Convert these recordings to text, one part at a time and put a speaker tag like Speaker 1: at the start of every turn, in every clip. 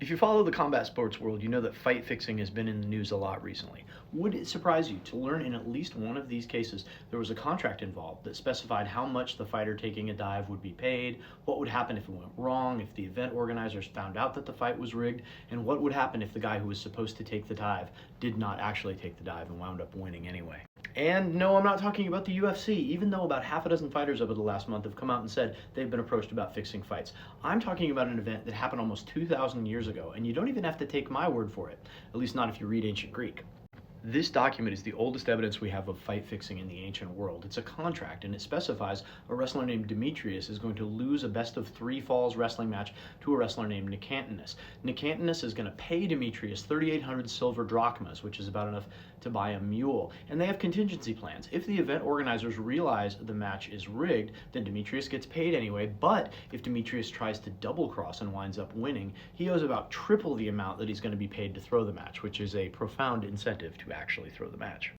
Speaker 1: If you follow the combat sports world, you know that fight fixing has been in the news a lot recently. Would it surprise you to learn in at least one of these cases there was a contract involved that specified how much the fighter taking a dive would be paid, what would happen if it went wrong, if the event organizers found out that the fight was rigged, and what would happen if the guy who was supposed to take the dive did not actually take the dive and wound up winning anyway? And no, I'm not talking about the UFC, even though about half a dozen fighters over the last month have come out and said they've been approached about fixing fights. I'm talking about an event that happened almost 2,000 years ago, and you don't even have to take my word for it, at least not if you read ancient Greek. This document is the oldest evidence we have of fight fixing in the ancient world. It's a contract, and it specifies a wrestler named Demetrius is going to lose a best of 3 falls wrestling match to a wrestler named Nicantinus. Nicantinus is going to pay Demetrius 3,800 silver drachmas, which is about enough to buy a mule. And they have contingency plans. If the event organizers realize the match is rigged, then Demetrius gets paid anyway, but if Demetrius tries to double cross and winds up winning, he owes about triple the amount that he's going to be paid to throw the match, which is a profound incentive to actually throw the match.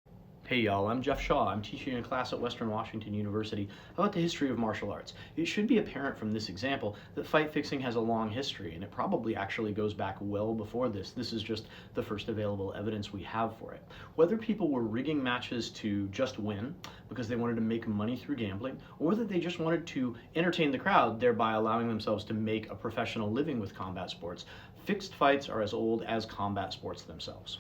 Speaker 1: Hey y'all, I'm Jeff Shaw. I'm teaching a class at Western Washington University about the history of martial arts. It should be apparent from this example that fight fixing has a long history, and it probably actually goes back well before this. This is just the first available evidence we have for it. Whether people were rigging matches to just win because they wanted to make money through gambling, or whether they just wanted to entertain the crowd, thereby allowing themselves to make a professional living with combat sports, fixed fights are as old as combat sports themselves.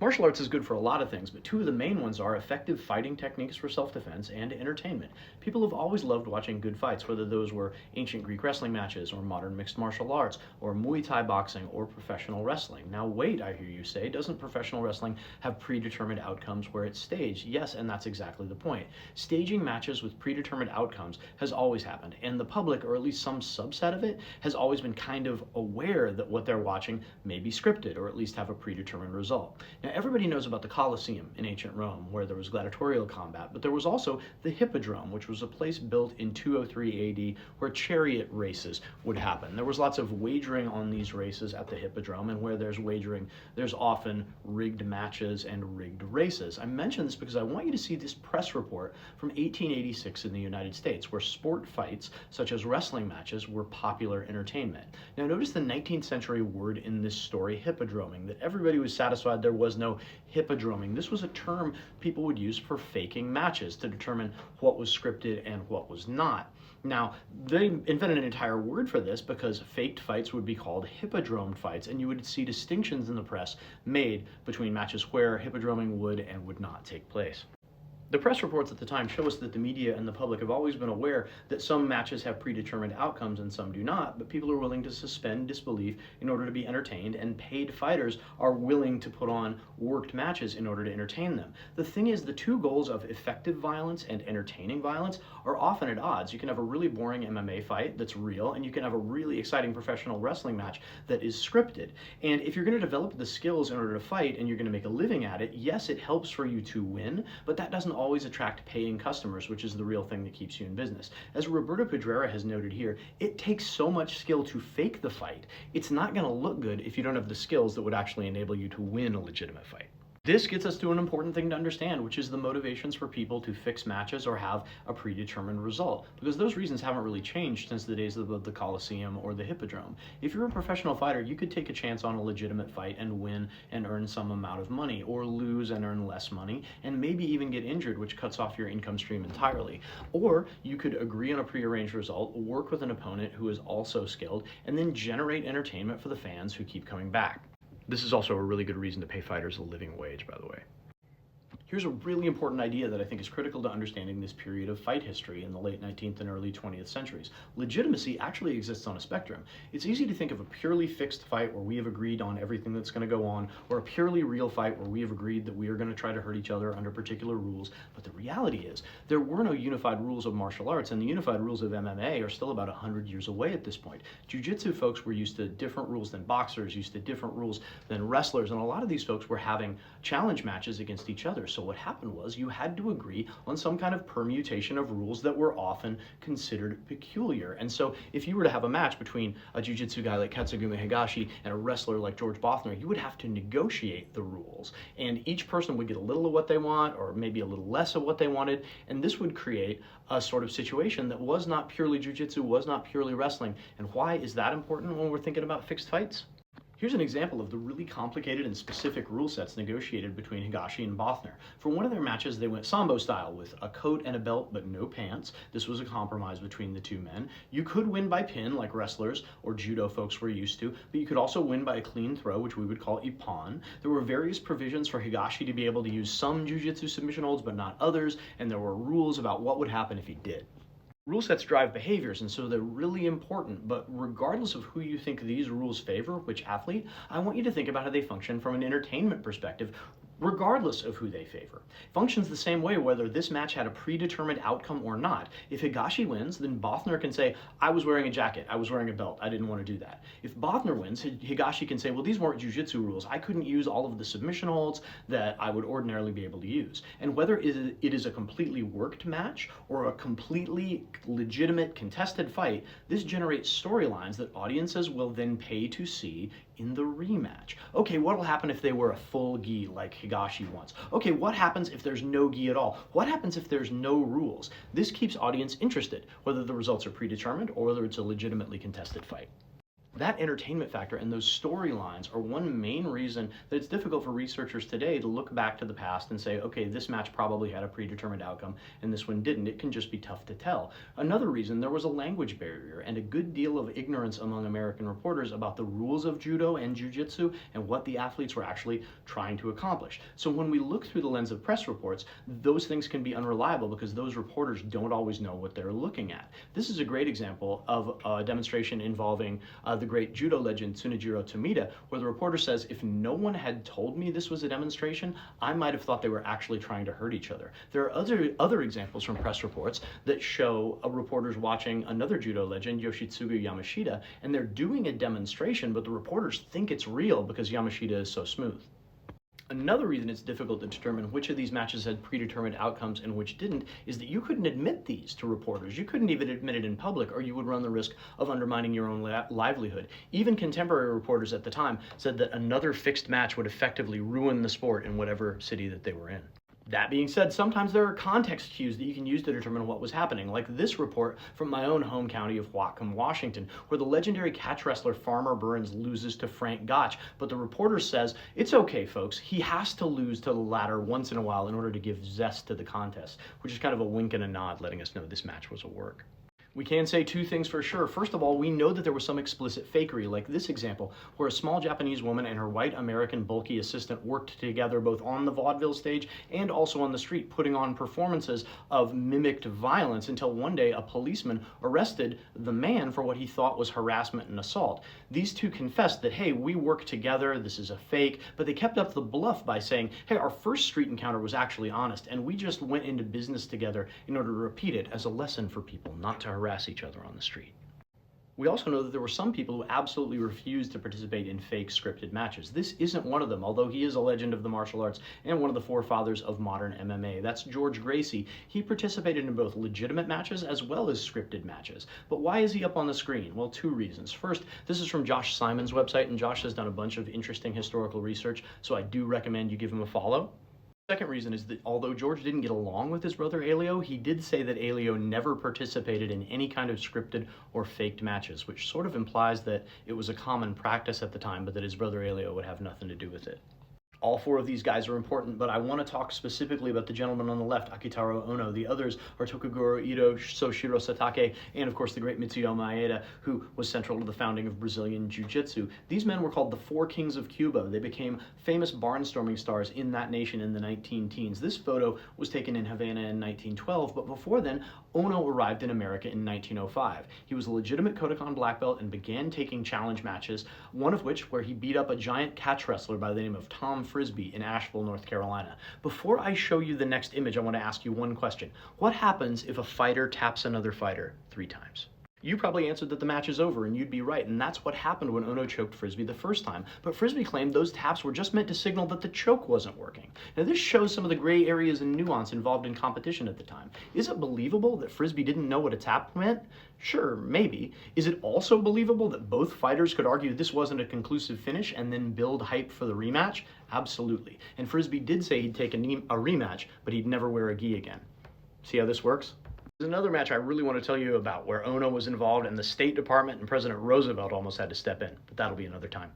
Speaker 1: Martial arts is good for a lot of things, but 2 of the main ones are effective fighting techniques for self-defense and entertainment. People have always loved watching good fights, whether those were ancient Greek wrestling matches, or modern mixed martial arts, or Muay Thai boxing, or professional wrestling. Now wait, I hear you say, doesn't professional wrestling have predetermined outcomes where it's staged? Yes, and that's exactly the point. Staging matches with predetermined outcomes has always happened, and the public, or at least some subset of it, has always been kind of aware that what they're watching may be scripted, or at least have a predetermined result. Now, everybody knows about the Colosseum in ancient Rome, where there was gladiatorial combat, but there was also the Hippodrome, which was a place built in 203 AD where chariot races would happen. There was lots of wagering on these races at the Hippodrome, and where there's wagering, there's often rigged matches and rigged races. I mention this because I want you to see this press report from 1886 in the United States, where sport fights, such as wrestling matches, were popular entertainment. Now notice the 19th century word in this story, hippodroming, that everybody was satisfied there was no hippodroming. This was a term people would use for faking matches to determine what was scripted and what was not. Now, they invented an entire word for this because faked fights would be called hippodromed fights, and you would see distinctions in the press made between matches where hippodroming would and would not take place. The press reports at the time show us that the media and the public have always been aware that some matches have predetermined outcomes and some do not, but people are willing to suspend disbelief in order to be entertained, and paid fighters are willing to put on worked matches in order to entertain them. The thing is, the 2 goals of effective violence and entertaining violence are often at odds. You can have a really boring MMA fight that's real, and you can have a really exciting professional wrestling match that is scripted. And if you're going to develop the skills in order to fight and you're going to make a living at it, yes, it helps for you to win, but that doesn't always attract paying customers, which is the real thing that keeps you in business. As Roberto Pedrera has noted here, it takes so much skill to fake the fight. It's not going to look good if you don't have the skills that would actually enable you to win a legitimate fight. This gets us to an important thing to understand, which is the motivations for people to fix matches or have a predetermined result, because those reasons haven't really changed since the days of the Colosseum or the Hippodrome. If you're a professional fighter, you could take a chance on a legitimate fight and win and earn some amount of money, or lose and earn less money, and maybe even get injured, which cuts off your income stream entirely. Or you could agree on a prearranged result, work with an opponent who is also skilled, and then generate entertainment for the fans who keep coming back. This is also a really good reason to pay fighters a living wage, by the way. Here's a really important idea that I think is critical to understanding this period of fight history in the late 19th and early 20th centuries. Legitimacy actually exists on a spectrum. It's easy to think of a purely fixed fight where we have agreed on everything that's going to go on, or a purely real fight where we have agreed that we are going to try to hurt each other under particular rules. But the reality is, there were no unified rules of martial arts, and the unified rules of MMA are still about 100 years away at this point. Jiu-jitsu folks were used to different rules than boxers, used to different rules than wrestlers, and a lot of these folks were having challenge matches against each other. So what happened was you had to agree on some kind of permutation of rules that were often considered peculiar. And so if you were to have a match between a jiu-jitsu guy like Katsugumi Higashi and a wrestler like George Bothner, you would have to negotiate the rules. And each person would get a little of what they want, or maybe a little less of what they wanted. And this would create a sort of situation that was not purely jiu-jitsu, was not purely wrestling. And why is that important when we're thinking about fixed fights? Here's an example of the really complicated and specific rule sets negotiated between Higashi and Bothner. For one of their matches, they went Sambo style with a coat and a belt but no pants. This was a compromise between the two men. You could win by pin like wrestlers or judo folks were used to, but you could also win by a clean throw, which we would call ippon. There were various provisions for Higashi to be able to use some jiu-jitsu submission holds but not others, and there were rules about what would happen if he did. Rule sets drive behaviors, and so they're really important, but regardless of who you think these rules favor, which athlete, I want you to think about how they function from an entertainment perspective, regardless of who they favor. It functions the same way whether this match had a predetermined outcome or not. If Higashi wins, then Bothner can say, I was wearing a jacket, I was wearing a belt, I didn't want to do that. If Bothner wins, Higashi can say, well, these weren't jiu-jitsu rules, I couldn't use all of the submission holds that I would ordinarily be able to use. And whether it is a completely worked match or a completely legitimate contested fight, this generates storylines that audiences will then pay to see in the rematch. Okay, what'll happen if they wear a full gi like Higashi wants? Okay, what happens if there's no gi at all? What happens if there's no rules? This keeps audience interested, whether the results are predetermined or whether it's a legitimately contested fight. That entertainment factor and those storylines are one main reason that it's difficult for researchers today to look back to the past and say, okay, this match probably had a predetermined outcome and this one didn't. It can just be tough to tell. Another reason, there was a language barrier and a good deal of ignorance among American reporters about the rules of judo and jiu-jitsu and what the athletes were actually trying to accomplish. So when we look through the lens of press reports, those things can be unreliable because those reporters don't always know what they're looking at. This is a great example of a demonstration involving the great judo legend Tsunejiro Tomita, where the reporter says, if no one had told me this was a demonstration, I might have thought they were actually trying to hurt each other. There are other examples from press reports that show reporters watching another judo legend, Yoshitsugu Yamashita, and they're doing a demonstration, but the reporters think it's real because Yamashita is so smooth. Another reason it's difficult to determine which of these matches had predetermined outcomes and which didn't is that you couldn't admit these to reporters. You couldn't even admit it in public, or you would run the risk of undermining your own livelihood. Even contemporary reporters at the time said that another fixed match would effectively ruin the sport in whatever city that they were in. That being said, sometimes there are context cues that you can use to determine what was happening, like this report from my own home county of Whatcom, Washington, where the legendary catch wrestler Farmer Burns loses to Frank Gotch, but the reporter says, it's okay, folks, he has to lose to the latter once in a while in order to give zest to the contest, which is kind of a wink and a nod letting us know this match was a work. We can say two things for sure. First of all, we know that there was some explicit fakery, like this example, where a small Japanese woman and her white American bulky assistant worked together both on the vaudeville stage and also on the street, putting on performances of mimicked violence until one day a policeman arrested the man for what he thought was harassment and assault. These two confessed that, hey, we work together, this is a fake, but they kept up the bluff by saying, hey, our first street encounter was actually honest, and we just went into business together in order to repeat it as a lesson for people not to harass each other on the street. We also know that there were some people who absolutely refused to participate in fake scripted matches. This isn't one of them, although he is a legend of the martial arts and one of the forefathers of modern MMA. That's George Gracie. He participated in both legitimate matches as well as scripted matches. But why is he up on the screen? Well, two reasons. First, this is from Josh Simon's website, and Josh has done a bunch of interesting historical research, so I do recommend you give him a follow. Second reason is that although George didn't get along with his brother Elio, he did say that Elio never participated in any kind of scripted or faked matches, which sort of implies that it was a common practice at the time, but that his brother Elio would have nothing to do with it. All four of these guys are important, but I want to talk specifically about the gentleman on the left, Akitaro Ono. The others are Tokuguro Ito, Soshiro Satake, and of course the great Mitsuyo Maeda, who was central to the founding of Brazilian Jiu-Jitsu. These men were called the Four Kings of Cuba. They became famous barnstorming stars in that nation in the 19-teens. This photo was taken in Havana in 1912, but before then, Ono arrived in America in 1905. He was a legitimate Kodokan black belt and began taking challenge matches, one of which where he beat up a giant catch wrestler by the name of Tom Frisbee in Asheville, North Carolina. Before I show you the next image, I want to ask you one question. What happens if a fighter taps another fighter 3 times? You probably answered that the match is over, and you'd be right, and that's what happened when Ono choked Frisbee the first time. But Frisbee claimed those taps were just meant to signal that the choke wasn't working. Now this shows some of the gray areas and nuance involved in competition at the time. Is it believable that Frisbee didn't know what a tap meant? Sure, maybe. Is it also believable that both fighters could argue this wasn't a conclusive finish and then build hype for the rematch? Absolutely. And Frisbee did say he'd take a rematch, but he'd never wear a gi again. See how this works? There's another match I really want to tell you about where Ono was involved and the State Department and President Roosevelt almost had to step in, but that'll be another time.